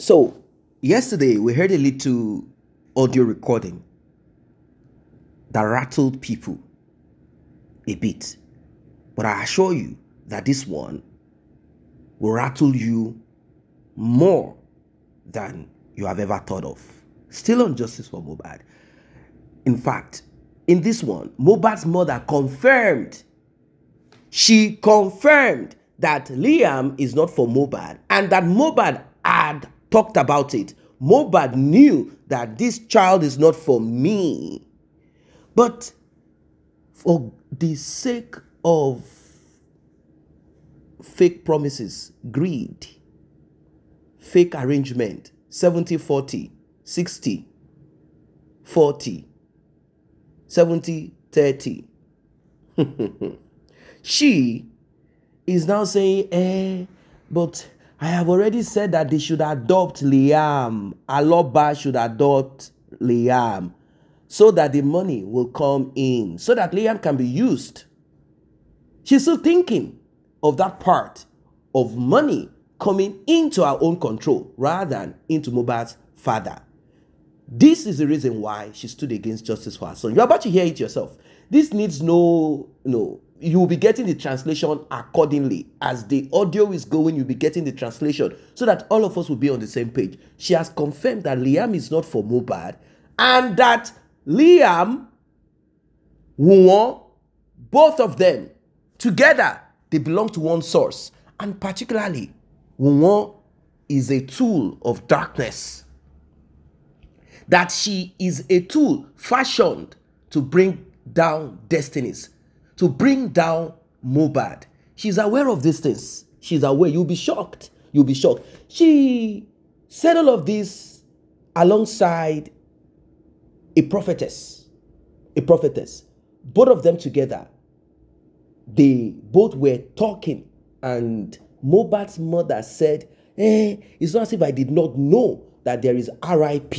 So, yesterday we heard a little audio recording that rattled people a bit. But I assure you that this one will rattle you more than you have ever thought of. Still on justice for Mohbad. In fact, in this one, Mohbad's mother confirmed. She confirmed that Liam is not for Mohbad and that Mohbad had talked about it. Mohbad knew that this child is not for me. But for the sake of fake promises, greed, fake arrangement, 70-40, 60-40, 70-30. She is now saying, but I have already said that they should adopt Liam. Aloba should adopt Liam so that the money will come in, so that Liam can be used. She's still thinking of that part of money coming into her own control rather than into Mohbad's father. This is the reason why she stood against justice for her son. You're about to hear it yourself. This needs you will be getting the translation accordingly. As the audio is going, you'll be getting the translation so that all of us will be on the same page. She has confirmed that Liam is not for Mohbad and that Liam, Wunmi, both of them together, they belong to one source. And particularly, Wunmi is a tool of darkness. That she is a tool fashioned to bring down destinies, to bring down Mohbad. She's aware of these things. She's aware. You'll be shocked. You'll be shocked. She said all of this alongside a prophetess. A prophetess. Both of them together, they both were talking, and Mohbad's mother said, it's not as if I did not know that there is RIP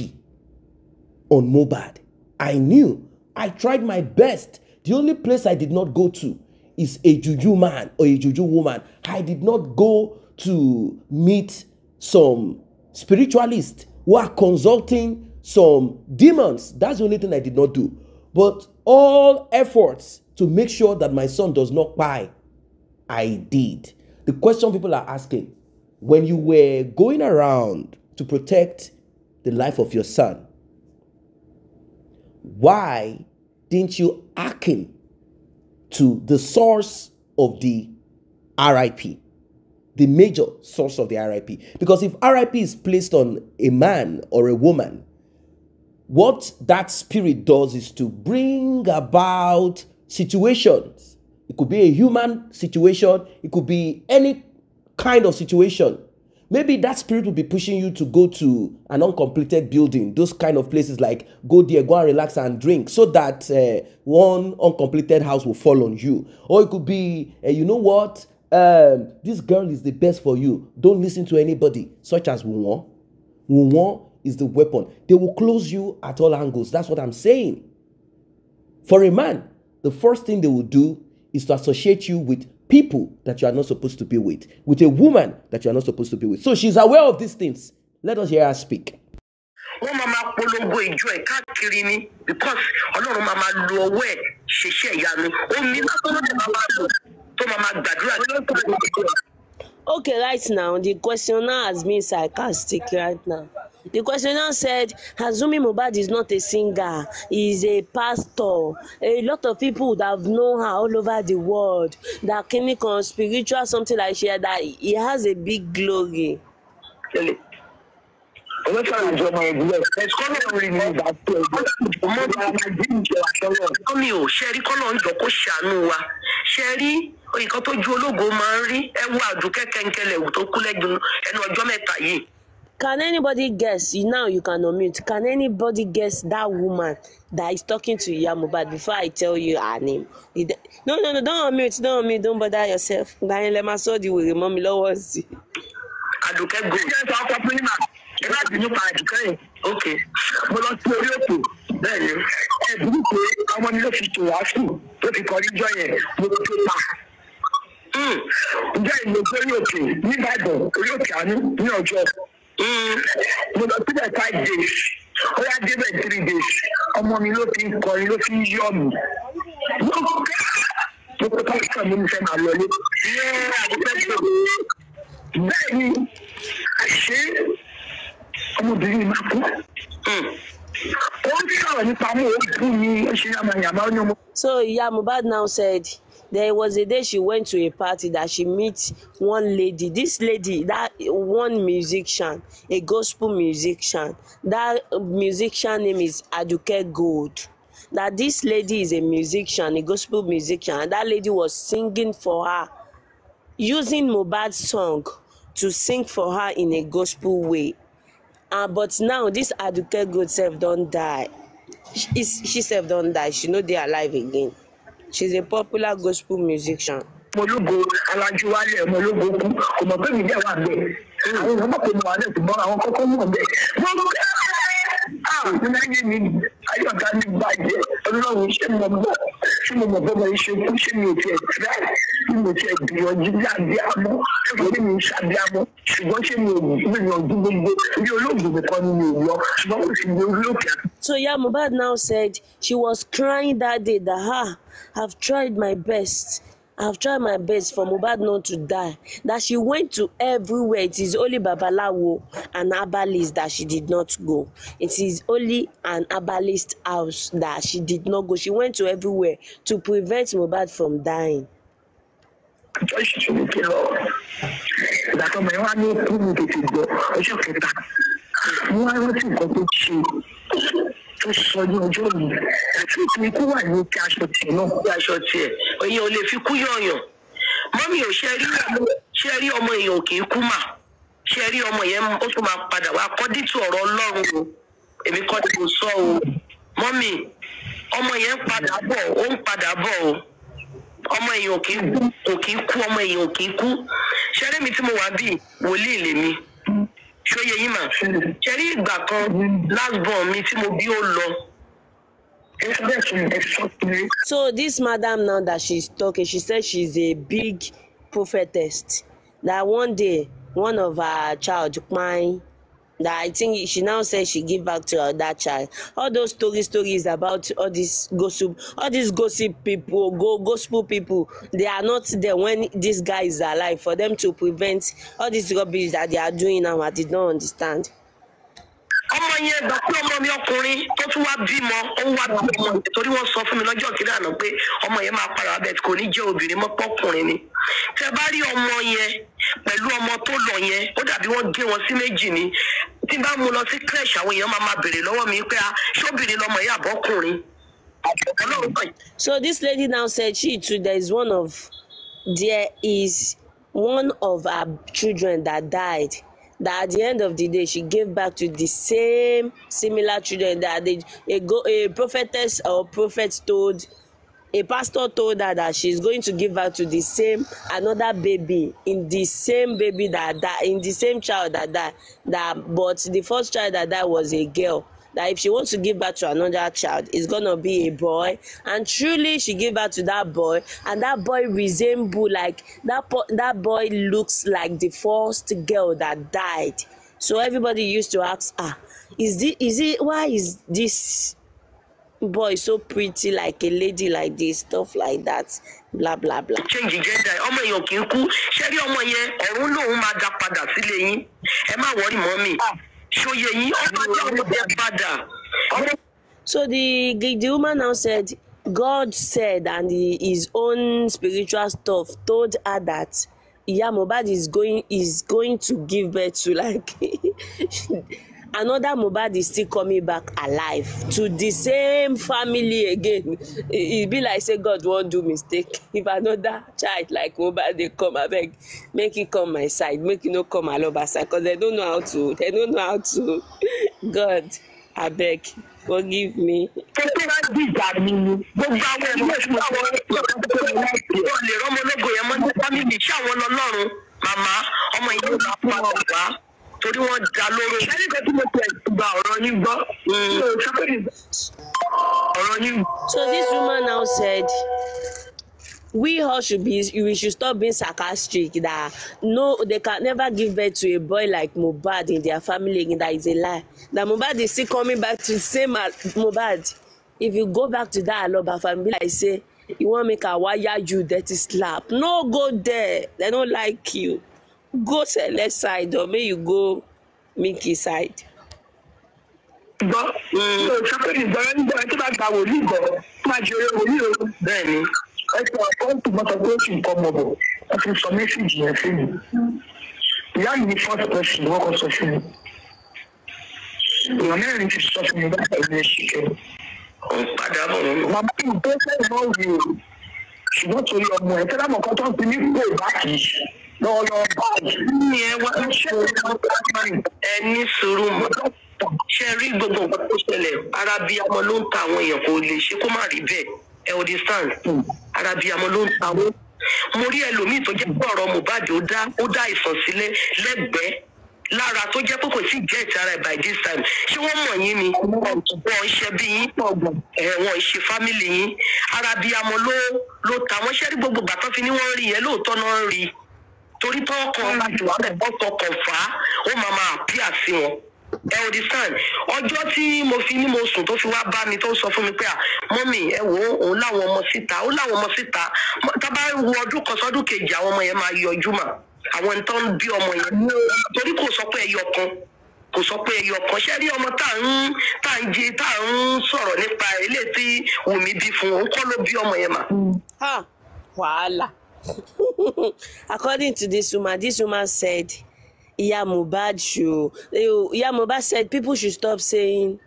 on Mohbad. I knew. I tried my best. The only place I did not go to is a juju man or a juju woman. I did not go to meet some spiritualists who are consulting some demons. That's the only thing I did not do. But all efforts to make sure that my son does not die, I did. The question people are asking, when you were going around to protect the life of your son, why didn't you hearken to the source of the RIP? The major source of the RIP. Because if RIP is placed on a man or a woman, what that spirit does is to bring about situations. It could be a human situation. It could be any kind of situation. Maybe that spirit will be pushing you to go to an uncompleted building, those kind of places, like go there, go and relax and drink, so that one uncompleted house will fall on you. Or it could be, you know what, this girl is the best for you. Don't listen to anybody, such as Wunmi. Wunmi is the weapon. They will close you at all angles. That's what I'm saying. For a man, the first thing they will do is to associate you with people that you are not supposed to be with a woman that you are not supposed to be with. So she's aware of these things. Let us hear her speak. Because okay, right now, the questioner has been sarcastic right now. The questioner said, Wunmi Mohbad is not a singer, he is a pastor. A lot of people would have known her all over the world. That clinical, spiritual, something like she had, that he has a big glory. Can anybody guess? Now you can unmute. Can anybody guess that woman that is talking to Mohbad before I tell you her name? No, don't unmute, don't bother yourself. Okay. Mo lọ síbẹ̀ 5 days. Ó yá débẹ̀ 3 days. Ọmọ mi ló fi ń kọrin ló fi ń yọ̀ mí. Mo kọ́ pásítọ̀ mi fẹ́ máa lọlé. Bẹ́ẹ̀ ni àṣé ọmọbìnrin máa kú. So Iya Mohbad now said there was a day she went to a party that she met one lady. This lady, that one musician, a gospel musician. That musician name is Aduke Gold. That this lady is a musician, a gospel musician, and that lady was singing for her, using Mohbad's song to sing for her in a gospel way. But now this Aduke Gold self don't die. She self don't die. She know they are alive again. She's a popular gospel musician. So yeah, Mohbad now said she was crying that day that I've tried my best. I've tried my best for Mohbad not to die. That she went to everywhere. It is only Babalawo and Herbalist that she did not go. It is only an Herbalist house that she did not go. She went to everywhere to prevent Mohbad from dying. Tó sọ ní ọjọ́ yìí àti ìpín ikú wà ní kí aṣọ tiẹ̀ náà kí aṣọ tiẹ̀ èèyàn ò lè fi kú yọ̀yàn mọ́mí ò ṣe rí ọmọ èèyàn kì í kú mà ṣe rí ọmọ yẹn ó tún máa padà wá kọ́dítù ọ̀rọ̀ Ọlọ́run o èmi kọ́ ni mo sọ o mọ́mí ọmọ yẹn ń padà bọ̀ ó ń padà bọ̀ o ọmọ èèyàn kì í kú ọmọ èèyàn kì í kú ṣe rí mi tí mo wà bíi wòlíì lèmi. Ṣóyè yín mà ṣẹ́rí ìgbà kan last born mi tí mo bí ó lọ. So this madam now that she's talking, she said she's a big prophetess. That one day one of her child mine, that I think she now says she give back to that child. All those stories about all these gossip people, gospel people, they are not there when this guy is alive for them to prevent all this rubbish that they are doing now. I did not understand. Ọmọ yẹn gbà pé ọmọ mi ọkùnrin tó tún wá bímọ ó wá bímọ torí wọ́n sọ fún mi lọ́jọ́ kìíní àná pé ọmọ yẹn máa padà bẹ́ẹ̀ kò ní jẹ́ obìnrin mọ́ pọ́kùnrin ni. Tẹ́ bá rí ọmọ yẹn pẹ̀lú ọmọ tó lọ yẹn ó dàbí wọ́n gé wọn sí méjì ni. Tí bá mú lọ sí crèche àwọn èèyàn máa béèrè lọ́wọ́ mi pé ṣóbìnrin lọmọ yẹn àbọ́kùnrin. So this lady now said there is one of her children that died. That at the end of the day she gave back to the same similar children that a prophetess or prophet told, a pastor told her that she's going to give back to the same another baby in the same baby that died, in the same child that died, but the first child that died was a girl. That if she wants to give back to another child, it's gonna be a boy. And truly, she gave back to that boy, and that boy resemble like that boy looks like the first girl that died. So everybody used to ask, why is this boy so pretty like a lady like this, stuff like that, blah blah blah. Change gender. Ọmọ èèyàn kì í kú. Ṣé rí ọmọ yẹn ọ̀run lòun máa dá padà sílé yín. Ẹ má worry mọ́mì. So the woman now said, God said, and his own spiritual stuff told her that Iya Mohbad is going to give birth to like another Mohbad is still coming back alive to the same family again. It be like say God won't do mistake. If another child like Mohbad they come, I beg, make it come my side, make it no come Aloba side, because they don't know how to. God, I beg, forgive me. Torí wọ́n dá lóró. Ṣẹ́ni kan tí mo tẹ̀ gba ọ̀rọ̀ yín gbọ́. Ọ̀rọ̀ yín. So this woman now said we all we should stop being sarcastic that no, they can never give birth to a boy like Mohbad in their family. That is a lie. That Mohbad is still coming back to the same Mohbad. If you go back to that Aloba family, like say you want make a wire you dirty slap, no go there. They don't like you. Go Select side or may you go Mickey side. gbọ́ sọ pé ìgbọ́rọ̀ nígbà tó bá gba wòlíì gbọ́ máa jẹ orí wòlíì o. bẹ́ẹ̀ ni ẹ̀sìn ọ̀pọ̀lọpọ̀ mọ́tò pé ó sì ń kọ́ ọmọ bọ̀ wọ́n ti sọ mẹ́sìgì yẹn fún mi. ìyá mi ní first person wọ́n kọ́ sọ fún mi. èèyàn mẹ́rin ti sọ fún mi báyìí ẹ̀mí ẹ̀ṣin kẹ́mi. ó ń padà bọ̀ wọn. màmá mi tó sẹ́yìn náà rí o ṣùgbọ́n torí ọmọ ẹ̀ tẹ́lá mọ̀kọ́ tó ń fi ní kó báàkì lọ́wọ́lọ́wọ́ báàgì. ní ẹ wá ń ṣe ẹni sùúrù mọ́ ṣe rí gbogbo nǹkan tó ṣẹlẹ̀ ara bí ọmọ ló ń ta àwọn èèyàn kò lè ṣe kó má rí bẹ́ẹ̀ ẹ ò di stand ara bí ọmọ ló ń ta wọ́n. mo rí ẹlòmíì tó jẹ́ pé ọ̀rọ̀ Mohbad ó dá ìsàn sílẹ̀ lẹ́gbẹ̀ẹ́ lára tó jẹ́ pé kò sí jẹ́ ìtara ẹ̀ by this time ṣé wọ́n mọ̀ yín ni wọ́n ń ṣe bí yín wọ́n ń ṣe fámìlì yín ara bí ọmọ ló ta wọ́n ṣe rí gbogbo gbàtọ́ fi ní wọ́n rí yẹn lóòótọ́ náà rí torí tọ́kàn láti wà bẹ́ẹ̀ bọ́ tọkàn fà á ó máa àpíà sí wọn. ẹ ò di sàn ọjọ́ tí mo fi ní mo sùn tó fi wá bá mi tó sọ fún mi pé mọ́mì ẹ wò ó òun láwọn ọmọ síta ó láwọn ọmọ síta tá bá wo ọdún kan sọ́dún kejì àwọn ọmọ yẹn máa yọjú mà àwọn tó ń bí ọmọ yẹn torí kò sọ pé ẹyọ kan ṣé rí ọmọ tá à ń sọ̀rọ̀ nípa eléyìí tí Wùmí bí fún òun kọ́ ló bí ọmọ yẹn mà. Wàhálà. According to this woman said Iya Mohbad said people should stop saying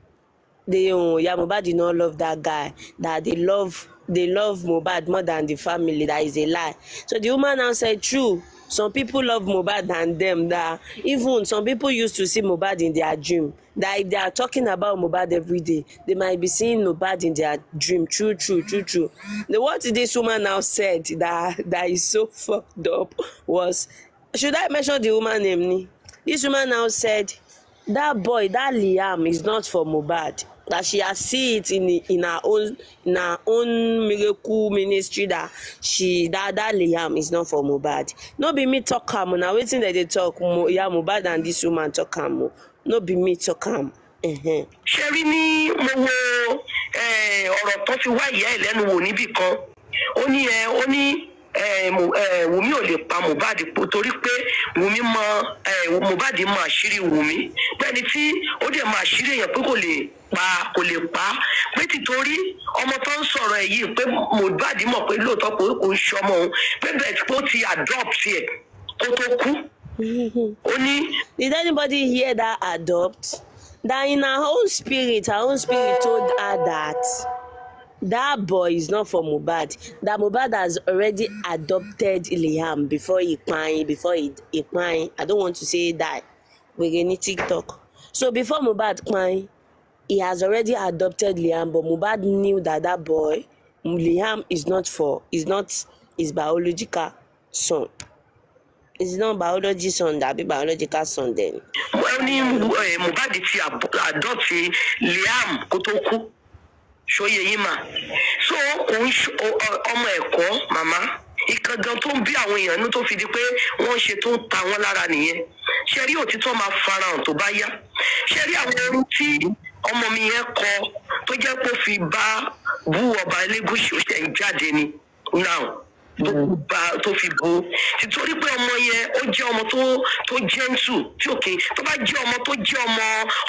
Iya Mohbad did not love that guy, that they love Mohbad more than the family. That is a lie. So the woman now said, true, some people love Mohbad than them. That even some people used to see Mohbad in their dream. That if they are talking about Mohbad every day, they might be seeing Mohbad in their dream. True. What this woman now said that is so fucked up was, should I mention the woman name? This woman now said that boy, that Liam, is not for Mohbad. That she has seen it in her own miracle ministry that that Liam is not for Mohbad. No be me talk am now. Waiting that they talk Mohbad and this woman talk am. No be me talk am. ṣe rí ní mo wo ọ̀rọ̀ tó fi wá ìyá ẹ̀ lẹ́nu wò níbì kan ó ní Wùmí ò lè pa Mohbad torí pé Wùmí Mohbad mọ àṣírí Wùmí pẹ́ni tí ó dẹ̀ mọ àṣírí èèyàn pé kò lè pa pé títorí ọmọ tó ń sọ̀rọ̀ ẹ̀ yìí pé Mohbad mọ̀ pé lóòótọ́ pé kò ń ṣọmọ òun pé bẹ́ẹ̀ tí ó ti adopt ẹ̀ kó tó kú. ó ní. Did anybody hear that adopt? That in her own spirit told her that boy is not for Mohbad. That Mohbad has already adopted Liam before he crying. I don't want to say that. We're going to TikTok. So before Mohbad crying, he has already adopted Liam, but Mohbad knew that boy, Liam, is not his biological son. It's not biology son, that be biological son then. Well, Mohbad ti adopt Liam kó tó kú. Ṣóyè yín mà. So ọmọ ẹ̀kọ́ màmá ìkangan tó ń bí àwọn èèyàn ní tó fi di pé wọ́n ṣe tó ń ta wọ́n lára nìyẹn. Ṣé rí òtítọ́ máa farahàn tó bá yá? Ṣé rí àwọn ohun tí ọmọ mi yẹn kọ tó jẹ́ pé ó fi bá bú ọba Elégùṣì ó ṣe ń jáde ni now tó fi bú títorí pé ọmọ yẹn ó jẹ́ ọmọ tó gentle tí òkè tó bá jẹ́ ọmọ tó jẹ́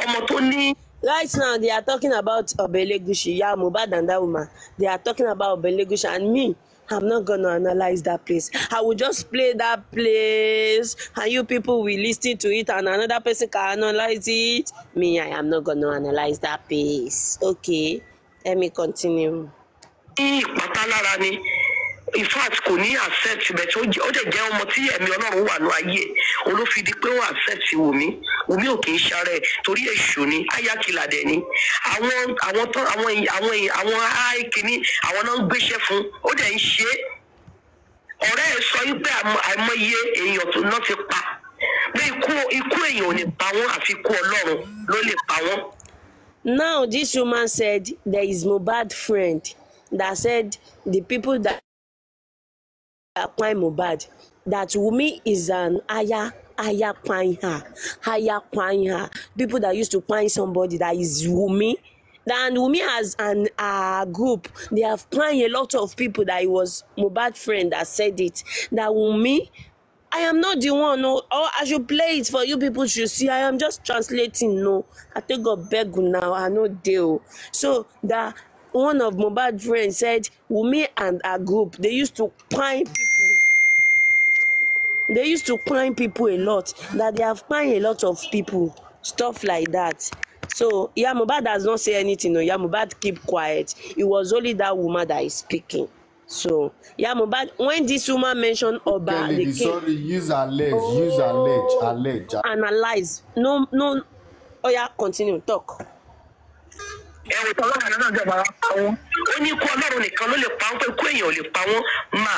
ọmọ tó ní. Right now, they are talking about Obelegushi, Mohbad and that woman. They are talking about Obelegushi, and me, I'm not going to analyze that place. I will just play that place, and you people will listen to it, and another person can analyze it. Me, I am not going to analyze that place. Okay, let me continue. In fact kò ní accept bẹ́ẹ̀ tí ó dẹ̀ jẹ́ ọmọ tí ẹ̀mí Ọlọ́run wà ní ayé olófìdí pé ó accept Wùmí ò kì í ṣàrẹ̀ torí èṣù ni ayákìlà dẹ̀ ni àwọn àìkíní àwọn náà ń gbéṣẹ́ fún ó dẹ̀ ń ṣe ọ̀rẹ́ ẹ̀ sọ wípé àìmọye èèyàn tó náà ti pa pé ikú èèyàn ò ní pa wọ́n àfi ikú Ọlọ́run ló lè pa wọ́n. Now this woman said there is Mohbad friend that said the people that Mohbad, that Wunmi is an higher pine. People that used to pine somebody that is Wunmi. And Wunmi has an group. They have pine a lot of people that it was Mohbad friend that said it. That Wunmi, I am not the one, no. Or I should play it for you people to see. I am just translating, no. I take God beg now. I know deal. So that one of Mohbad friends said Wunmi and her group, they used to pine people. They used to pine people a lot. That they have pine a lot of people. Stuff like that. So yeah, Mohbad does not say anything. No, yeah, Mohbad keep quiet. It was only that woman that is speaking. So yeah, Mohbad, when this woman mentioned Oba, Kelly, sorry, use allege. Analyze. No. Oh yeah, continue, talk. Ẹ̀wọ̀n tí ọlọ́run náà jọba pa wọ́n. Ó ní ikú ọlọ́run nìkan ló lè pa wọ́n, pé ikú èèyàn ò lè pa wọ́n. Mà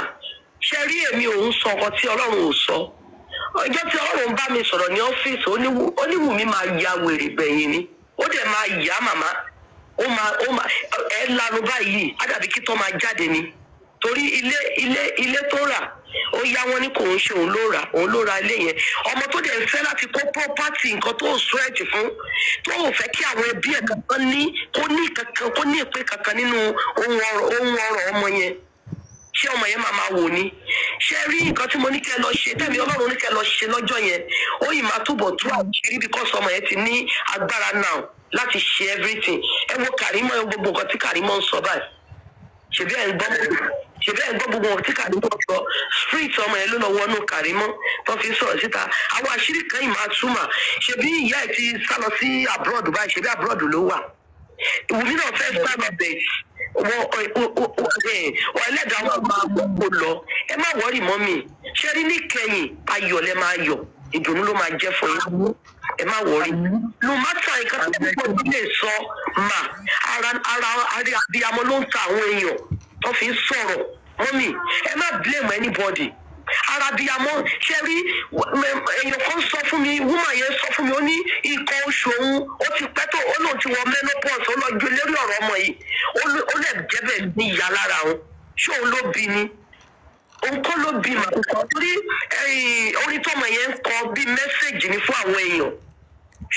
ṣe rí èmi òun sọ nǹkan tí ọlọ́run ò sọ. Ọjọ́ tí ọlọ́run bá mi sọ̀rọ̀ ní ọ́fíìsì, ó ní Wùmí máa ya wèrè gbẹ̀yìn ni. Ó dẹ̀ máa yá màmá. Ó máa ẹ̀ lanu báyìí, á dàbí kí tó máa jáde ni. Torí ilé tó rà, ó yá wọn ní kò ń ṣe òun ló ra ilé yẹn. Ọmọ tó dẹ̀ ń fẹ́ láti kó property nǹkan tó sweat fún, tó ò fẹ́ kí àwọn ẹbí ẹ̀ kankan kó ní ìpín kankan nínú ohun ọrọ̀ ọmọ yẹn. Ṣé ọmọ yẹn máa wò ni? Ṣé rí nǹkan tí mo ní kẹ́ lọ ṣe, tẹ́mi Ọlọ́run ní kẹ́ lọ ṣe lọ́jọ́ yẹn, ó yìí máa túbọ̀ tú àṣírí because ọmọ yẹn ti ní agbára now láti ṣe everything. Ẹ wo Kàrímọ́, ẹ wo gbogbo nǹkan tí Kàrímọ́ ń sọ báyìí. Ṣebí ẹ̀ ń gbọ́ gbogbo wọn tí Kàrímọ́ sọ, street ọmọ yẹn ló lọ wọnú Kàrímọ́ tó fi sọ̀rọ̀ síta. Àwọn àṣírí kan yìí máa túmọ̀. Ṣebí ìyá ẹ̀ ti sá lọ sí abroad báyìí, ṣebí abroad ló wà. Wùmí náà fẹ́ sá lọ bẹ̀ wọ́n ẹlẹ́dàá wọn máa gbogbo lọ. Ẹ má wọ́rì mọ́ mi. Ṣé rí níkẹyìn ayọ̀ lẹ máa yọ̀, ìdùnnú ló máa jẹ́ fún yín. Ẹ má wọ́rì. No matter nǹkan tó gbogbo lè sọ mà ara abiyamọ ló ń ta àwọn èèyàn tó fi ń sọ̀rọ̀ mọ́mì. Ẹ má blame anybody. Ara abiyamọ ṣe rí èèyàn kan sọ fún mi, woman yẹn sọ fún mi, ó ní nǹkan oṣù òun ó ti pẹ́ tó, ó lóun ti wọ menopause, ó lọ ju lérí ọ̀rọ̀ ọmọ yìí, ó lè jẹ́bẹ̀ ní ìyá lára òun. Ṣé òun ló bí ni? Òun kọ́ ló bí màá. Torí orin tọ́mọ yẹn ń kọ bí mẹ́sẹ̀gì ni fún àwọn èèyàn.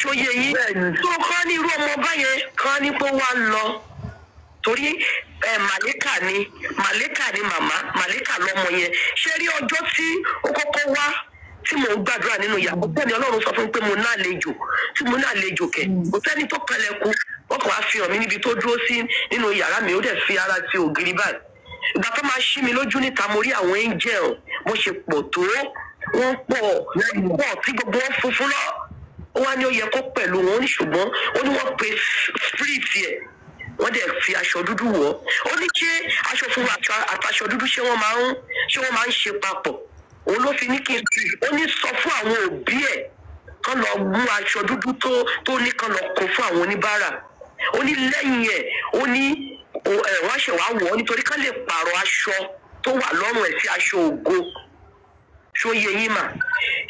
Ṣóyè yín tó kọ́ ní irú ọmọ báyẹn kan ní pé wá lọ. Torí màlẹ́kà ni màmá, màlẹ́kà lọ́mọ yẹn. Ṣé rí ọjọ́ tí ó kọ́kọ́ wá tí mò ń gbàdúrà nínú yàrá, bẹ́ẹ̀ni Ọlọ́run sọ fún mi pé mo náà lejò kẹ̀. Kò sẹ́ni tó kalẹ̀kùn, wọ́n kàn wá fi hàn mí níbi tó dúró sí nínú yàrá mi, ó dẹ̀ fi ara ti ògiri báyìí. Ìgbà tó máa ṣí mi lójú níta, mo rí àwọn angel bó ṣe pọ̀ tó, wọ́n pọ̀ tí gbogbo wọn funfun lọ. Ó wá ní ó yẹ kó pẹ̀lú wọn, ó ní ṣùgbọ́n ó ní wọ́n pe spirit yẹ, wọ́n dẹ̀ fi aṣọ dúdú wọ̀. Ó ní ṣé aṣọ funfun àtàṣọ dúdú ṣé wọ́n máa ń ṣe papọ̀. Òun ló fi ní kí n fi, ó ní sọ fún àwọn òbí ẹ̀ kán lọ mú aṣọ dúdú tó ní kán lọ kó fún àwọn oníbàárà. Ó ní lẹ́yìn ẹ̀, ó ní wọ́n ṣe wá wọ̀ ọ́ nítorí kán lè pààrọ̀ aṣọ tó wà lọ́rùn ẹ̀ sí aṣọ ògo. Ṣóyè yín mà.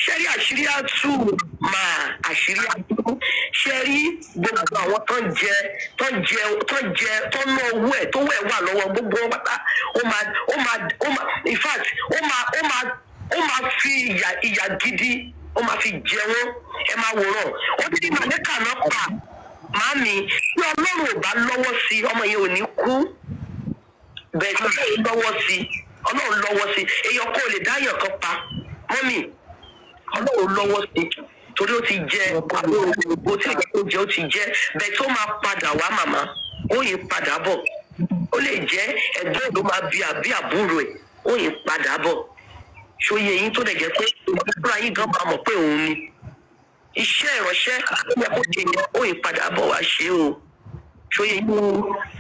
Ṣé rí àṣírí àtú mà àṣírí àtú? Ṣé rí gbogbo àwọn tó ná owó ẹ̀ tó wẹ̀ wà lọ́wọ́ gbogbo wọn pátá, ó máa in fact ó máa fi ìyà gidi ó máa fi jẹ wọ́n. Ẹ máa wòran. Ó ti màlẹ́kà náà pa màámi, bí Ọlọ́run ò bá lọ́wọ́ sí ọmọ yẹn ò ní kú. Bẹ́ẹ̀ ni Ọlọ́run lọ́wọ́ sí. Èèyàn kò lè dáyàn kan pa mọ́mì. Ọlọ́run lọ́wọ́ sí torí ó ti jẹ àbúrò tí ó ti jẹ bẹ́ẹ̀ tó máa padà wá màmá. Ó yí padà bọ̀. Ó lè jẹ́ ẹ̀gbọ́n ló máa bí àbúrò ẹ̀. Ó yí padà bọ̀. Ṣóyè yín tó dẹ̀ jẹ́ pé ìgbàgbọ́ra yín gan máa mọ̀ pé òun ni. Iṣẹ́ ìránṣẹ́ ó yẹ kó ṣe yẹn, ó yí padà bọ̀ wá ṣe o. Ṣóyè yín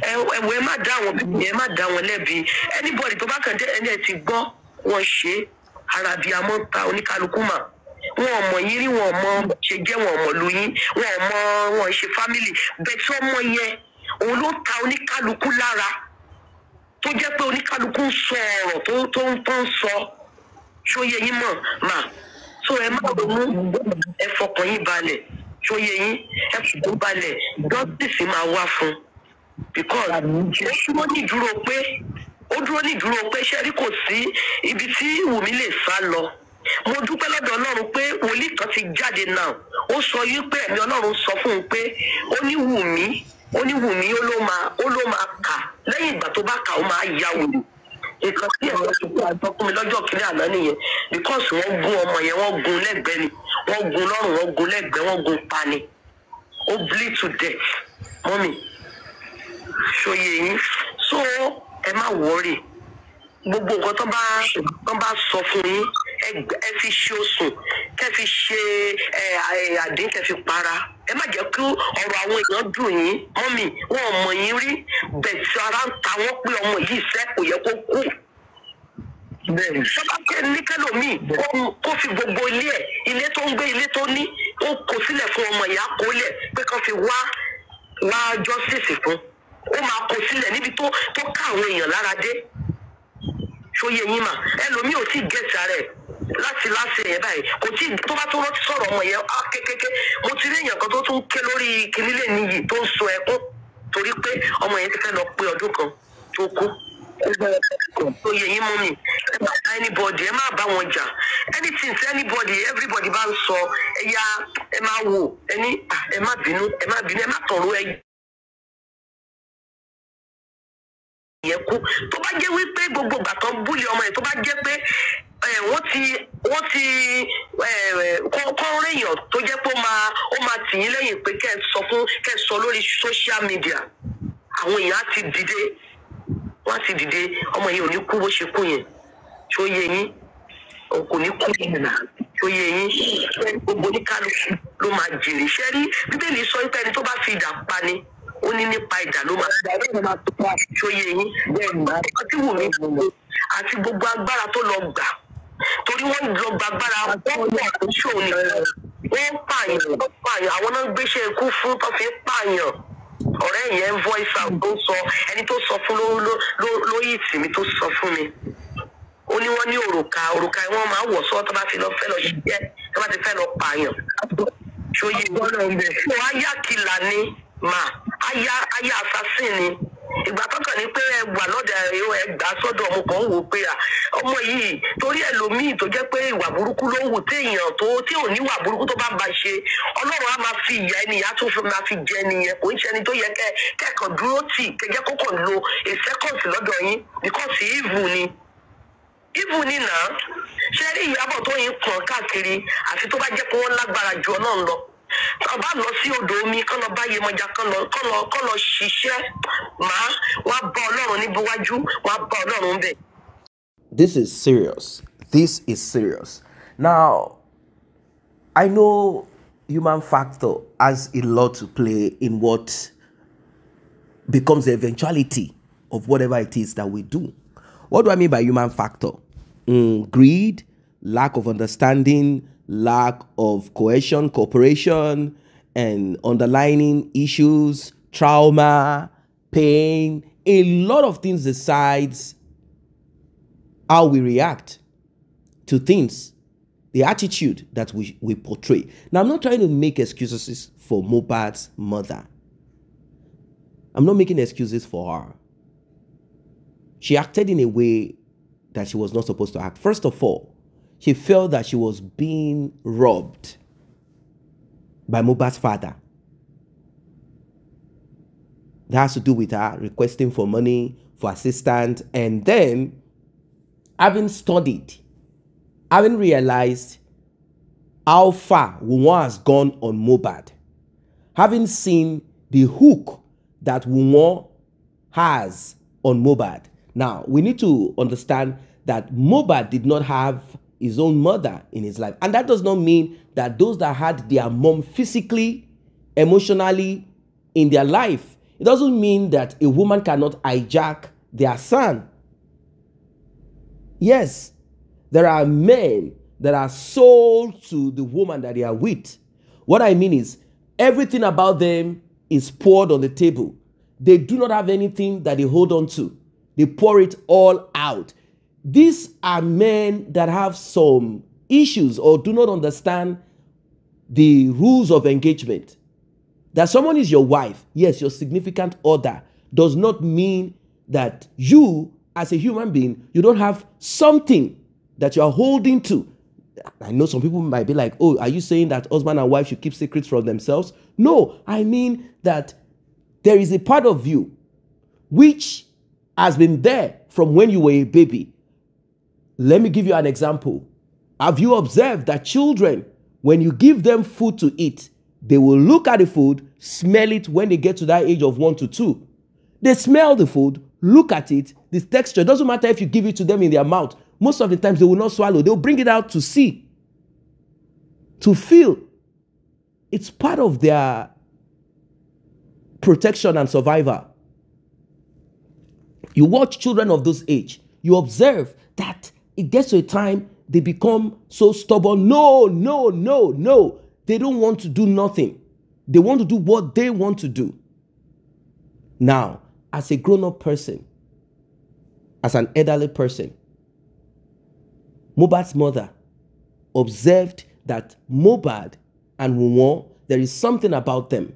ẹ má dá àwọn bíbí yẹn, má dá wọn lẹ́bi. Anybody tó bá kàn dé ẹni ẹ̀ ti gbọ́ wọn ṣe ara bíi amọ́ ta oníkálukú mà. Wọn mọ̀ yín rí, wọn mọ̀ ṣe jẹ́, wọn mọ̀ lu yín, wọn ṣe family. Bẹ́ẹ̀ tí ọmọ yẹn òun ló ta oníkálukú lára tó jẹ́ pé oníkálukú ń sọ ọ̀rọ̀ tó ń sọ. Ṣóyè yín mọ̀ mà. So ẹ má ronú, ẹ fọkàn yín balẹ̀. Ṣóyè yín ẹ fọkàn balẹ̀, justice máa wá fún because ó ní ìdúró pé ó dúró ní ìdúró pé ṣe rí kò sí ibi tí Wùmí lè sá lọ. Mo dúpẹ́ lọ́dọ̀ Ọlọ́run pé wòlíì kan ti jáde náà ó sọ yí pé ẹ̀mí Ọlọ́run sọ fún un pé ó ní Wùmí ó ló máa kà lẹ́yìn ìgbà tó bá kà ó máa ya wòlíì. Nǹkan tí ẹ̀rọ ti gbọ́ àgbọ́kùn mi lọ́jọ́ kìíní àná nìyẹn because wọ́n gún ọmọ yẹn wọ́n gún lẹ́gbẹ̀ẹ́ ni wọ́n gún lọ́rùn wọ́n gún lẹ́gbẹ̀ẹ́ wọ́n gún pa ni ó bleed to death mọ́mì ṣòye yín so ẹ má wọ́ọ̀rì gbogbo nǹkan tó bá sọ fún yín ẹ fi ṣe oṣù kẹ fi ṣe àdín kẹ fi para ẹ má jẹ́ kí ọ̀rọ̀ àwọn èèyàn dùn yín mọ́mì wọn ò mọ̀ yín rí bẹ́ẹ̀ tí ara ń ta wọ́n pé ọmọ yìí ṣe kò yẹ kó kú sọba kẹ ní kẹlòmíì kó fi gbogbo ilé tó ń gbé ilé tó ní ó kó sílẹ̀ fún ọmọ ìyá kó lẹ̀ pé kán fi wá justice fún ó máa kó sílẹ̀ níbi tó ká àwọn èèyàn lára dé ṣóyè yín mà ẹlòmíì ò tí ì gẹ̀ẹ́sì rẹ̀ láti ẹ̀yẹ báyìí kò tí tó bá tó rántí sọ̀rọ̀ ọmọ yẹn á kékeré mo ti rí èèyàn kan tó tún ké lórí kìnìlẹ̀ níyì tó ń sọ ẹkún torí pé ọmọ yẹn ti fẹ́ lọ pé ọdún kan tó kú ṣóyè yín mú mi ẹ má bá anybody ẹ má bá wọn jà anything tí everybody bá ń sọ ẹ má wò ẹ má bínú ẹ má tọ̀rọ̀ ẹ yẹn kú tó bá jẹ́ wípé gbogbo ìgbà tó ń búlẹ̀ ọmọ yẹn tó bá jẹ́ pé wọ́n ti kọ́ réèyàn tó jẹ́ pé ó máa tì yín lẹ́yìn pé kẹ́ ẹ sọ lórí social media àwọn èèyàn á ti dìde wọ́n á ti dìde ọmọ yẹn ò ní kú bó ṣe kú yẹn tó yẹ yín kò ní kú yẹn náà tó yẹ yín gbogbo oníkálukú ló máa jèrè ṣẹ́ rí Bíbélì sọ wípé ẹni tó bá fi idà pa ni ó ní nípa idà ló máa tó yẹ yín àti Wùmí àti gbogbo agbára tó lọ gbà torí wọ́n lọ gba agbára wọ́n pọ̀ ṣòwò nìkan wọ́n pààyàn àwọn náà gbéṣẹ́ ikú fún tó fi pààyàn ọ̀rẹ́ yẹn voice out tó sọ ẹni tó sọ fún lóyè ìsinmi tó sọ fún mi ó ní wọ́n ní òrùka wọ́n máa wọ̀ sọ́ tó bá ti lọ fẹ́ lọ ṣiṣẹ́ tó bá ti fẹ́ lọ pààyàn ṣòye ìgbọ́n ayá kìlà ni ayá assassin ni ìgbà tọkàn ní pé ẹgbà lọ́dà ẹgbà sọ́dọ̀ ọmọ kan wò pé ọmọ yìí torí ẹlòmíì tó jẹ́ pé ìwà burúkú ló wù téèyàn tí ò ní ìwà burúkú tó bá ń ba ṣe Ọlọ́run á máa fi ìyà ẹnìyà tó máa fi jẹ ẹnìyẹn kò ń ṣe ẹni tó yẹ kẹ́ẹ̀kan dúró tì kẹjẹ́ kó kàn lo a second lọ́dọ̀ yín because evil ni náà ṣe rí Ìyábọ̀ tó yín kàn káàkiri àfi tó bá jẹ́ pé wọ́n lágbára ju Ọlọ́run lọ ọba lọ sí odò omi kán lọ bá Yemọja kán lọ ṣiṣẹ́ wọ́n bá Ọlọ́run níbíwájú wọ́n bá Ọlọ́run bẹ̀. This is serious. Now, I know human factor has a lot to play in what becomes the eventuality of whatever it is that we do. What do I mean by human factor? Greed, lack of understanding, lack of cohesion, cooperation, and underlying issues, trauma, pain, a lot of things decides how we react to things, the attitude that we portray. Now, I'm not trying to make excuses for Mohbad's mother. I'm not making excuses for her. She acted in a way that she was not supposed to act. First of all, she felt that she was being robbed by Mohbad's father. That has to do with her requesting for money, for assistance, and then having studied, having realized how far Wunmi has gone on Mohbad, having seen the hook that Wunmi has on Mohbad. Now, we need to understand that Mohbad did not have his own mother in his life. And that does not mean that those that had their mom physically, emotionally in their life, it doesn't mean that a woman cannot hijack their son. Yes, there are men that are sold to the woman that they are with. What I mean is, everything about them is poured on the table. They do not have anything that they hold on to. They pour it all out. These are men that have some issues or do not understand the rules of engagement. That someone is your wife, yes, your significant other, does not mean that you as a human being, you don't have something that you are holding to. I know some people might be like, oh, are you saying that husband and wife should keep secrets from themselves? No, I mean that there is a part of you which has been there from when you were a baby. Let me give you an example. Have you observed that children, when you give them food to eat, they will look at the food, smell it when they get to that age of 1 to 2. They smell the food, look at it, the texture. It doesn't matter if you give it to them in their mouth. Most of the times they will not swallow. They'll bring it out to see, to feel. It's part of their protection and survival. You watch children of this age, you observe that it gets to a time they become so stubborn. No. They don't want to do nothing. They want to do what they want to do. Now, as a grown-up person, as an elderly person, Mohbad's mother observed that Mohbad and Wunmi, there is something about them.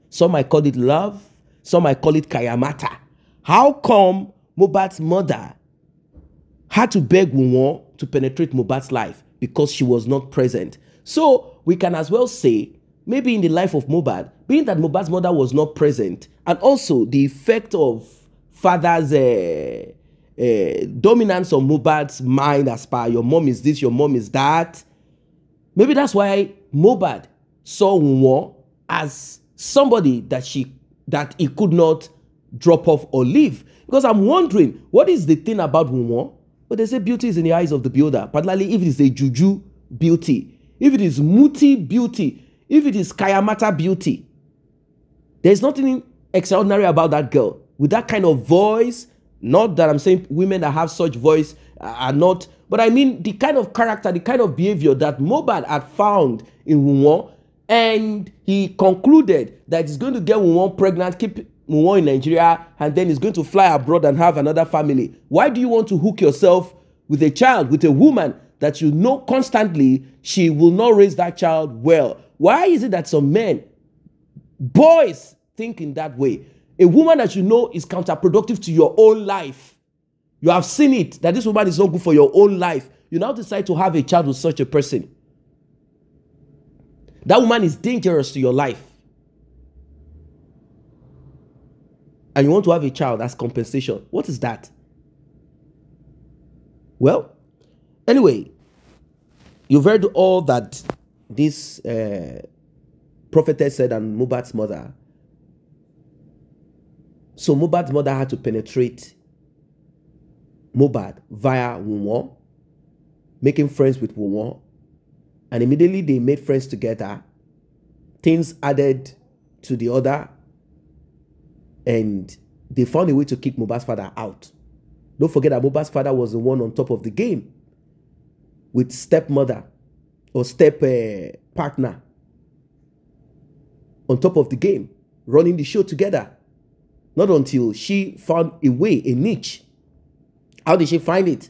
Some might call it love, some might call it kayamata. How come Mohbad's mother had to beg Wunmi to penetrate Mohbad's life? Because she was not present. So we can as well say, maybe in the life of Mohbad, being that Mohbad's mother was not present, and also the effect of father's dominance on Mohbad's mind as per your mom is this, your mom is that. Maybe that's why Mohbad saw Wunmi as somebody that he could not drop off or leave. Because I'm wondering, what is the thing about Wunmi? But they say beauty is in the eyes of the beholder, particularly if it is a juju beauty, if it is muti beauty, if it is kayamata beauty. There's nothing extraordinary about that girl with that kind of voice. Not that I'm saying women that have such voice are not, but I mean the kind of character, the kind of behavior that Mohbad had found in Wunmi, and he concluded that he's going to get Wunmi pregnant, keep Wunmi in Nigeria, and then he's going to fly abroad and have another family. Why do you want to hook yourself with a child, with a woman that you know constantly she will not raise that child well? Why is it that some men, boys, think in that way? A woman that you know is counterproductive to your own life. You have seen it, that this woman is not good for your own life. You now decide to have a child with such a person. That woman is dangerous to your life. And you want to have a child as compensation. What is that? Well, anyway, you've heard all that this prophetess said and Mohbad's mother. So Mohbad's mother had to penetrate Mohbad via Wunmi, making friends with Wunmi, and immediately they made friends together. Things added to the other, and they found a way to kick Mohbad's father out. Don't forget that Mohbad's father was the one on top of the game with stepmother or step partner on top of the game, running the show together. Not until she found a way, a niche. How did she find it?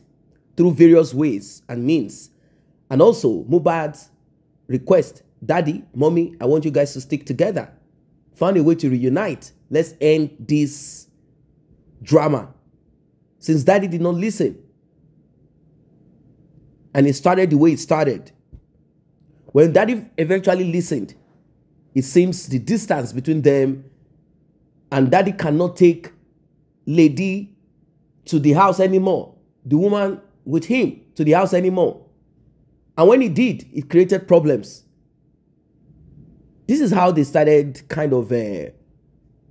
Through various ways and means. And also, Mohbad's request, Daddy, Mommy, I want you guys to stick together. Found a way to reunite. Let's end this drama. Since Daddy did not listen. And it started the way it started. When Daddy eventually listened, it seems the distance between them, and Daddy cannot take Lady to the house anymore. The woman with him to the house anymore. And when he did, it created problems. This is how they started kind of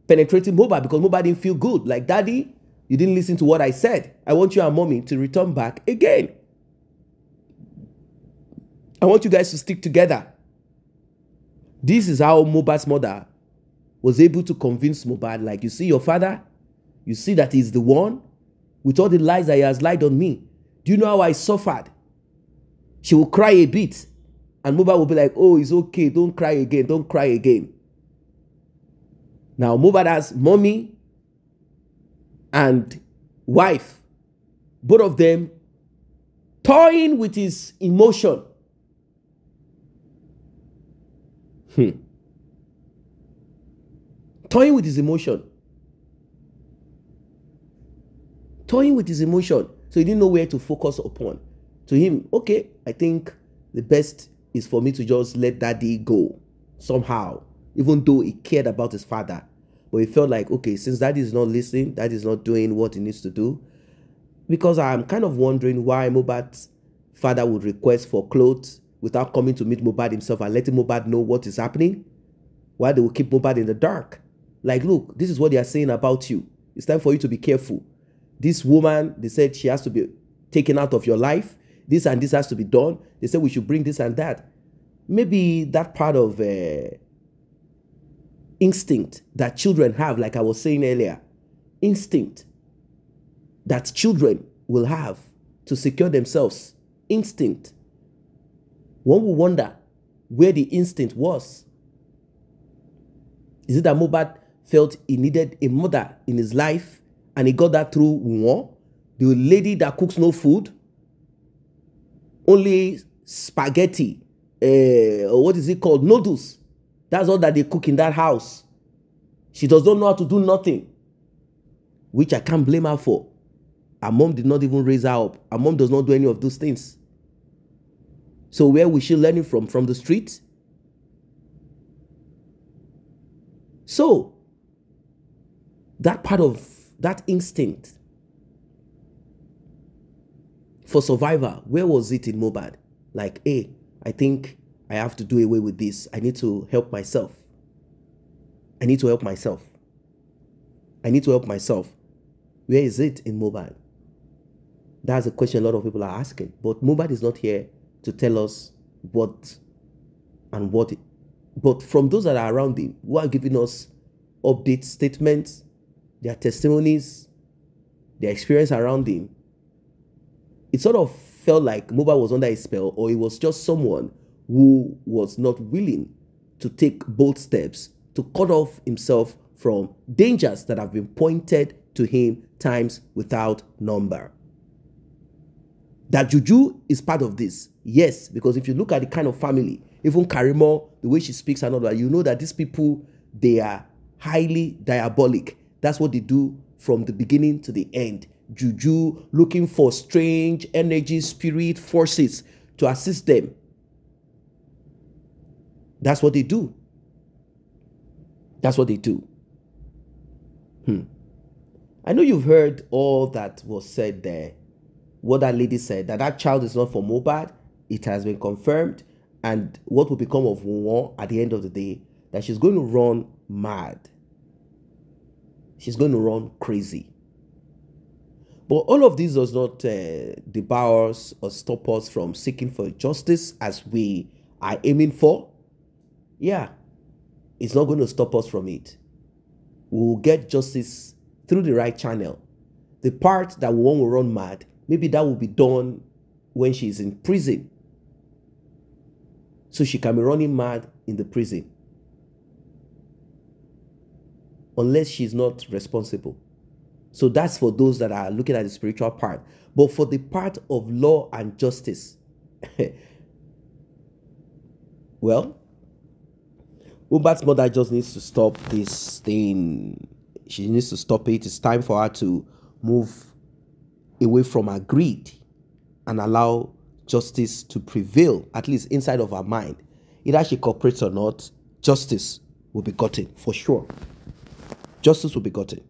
penetrating Mohbad, because Mohbad didn't feel good. Like, Daddy, you didn't listen to what I said. I want you and Mommy to return back again. I want you guys to stick together. This is how Mohbad's mother was able to convince Mohbad, like, you see your father? You see that he's the one? With all the lies that he has lied on me. Do you know how I suffered? She will cry a bit. And Mohbad will be like, oh, it's okay. Don't cry again. Don't cry again. Now, Mohbad has mommy and wife. Both of them toying with his emotion. Toying with his emotion. toying with his emotion. So he didn't know where to focus upon. To him, okay, I think the best is for me to just let daddy go somehow, even though he cared about his father. But he felt like, okay, since daddy is not listening, daddy is not doing what he needs to do. Because I'm kind of wondering why Mohbad's father would request for clothes without coming to meet Mohbad himself and letting Mohbad know what is happening. Why they will keep Mohbad in the dark. Like, look, this is what they are saying about you. It's time for you to be careful. This woman, they said she has to be taken out of your life. This and this has to be done. They said we should bring this and that. Maybe that part of instinct that children have, like I was saying earlier, instinct that children will have to secure themselves, instinct. One will wonder where the instinct was. Is it that Mohbad felt he needed a mother in his life and he got that through Wunmi, the lady that cooks no food, only spaghetti, what is it called, noodles? That's all that they cook in that house. She does not know how to do nothing, which I can't blame her for. Her mom did not even raise her up. Her mom does not do any of those things. So where was she learning from? From the street? So that part of that instinct for survival, where was it in Mohbad? Like, hey, I think I have to do away with this. I need to help myself. I need to help myself. I need to help myself. Where is it in Mohbad? That's a question a lot of people are asking. But Mohbad is not here to tell us what and what. But from those that are around him, who are giving us update statements, their testimonies, their experience around him, it sort of felt like Mohbad was under a spell, or he was just someone who was not willing to take bold steps to cut off himself from dangers that have been pointed to him times without number. That juju is part of this. Yes, because if you look at the kind of family, even Karimo, the way she speaks and all that, you know that these people, they are highly diabolic. That's what they do from the beginning to the end. Juju, looking for strange energy, spirit, forces to assist them. That's what they do. That's what they do. I know you've heard all that was said there. What that lady said, that child is not for Mohbad. It has been confirmed. And what will become of Wunmi at the end of the day, that she's going to run mad. She's going to run crazy. But all of this does not debar us or stop us from seeking for justice as we are aiming for. Yeah, it's not going to stop us from it. We'll get justice through the right channel. The part that Wunmi will run mad, maybe that will be done when she's in prison. So she can be running mad in the prison. Unless she's not responsible. So that's for those that are looking at the spiritual part. But for the part of law and justice, well, Mohbad's mother just needs to stop this thing. She needs to stop it. It's time for her to move away from her greed and allow justice to prevail, at least inside of her mind. Either she cooperates or not, justice will be gotten, for sure. Justice will be gotten.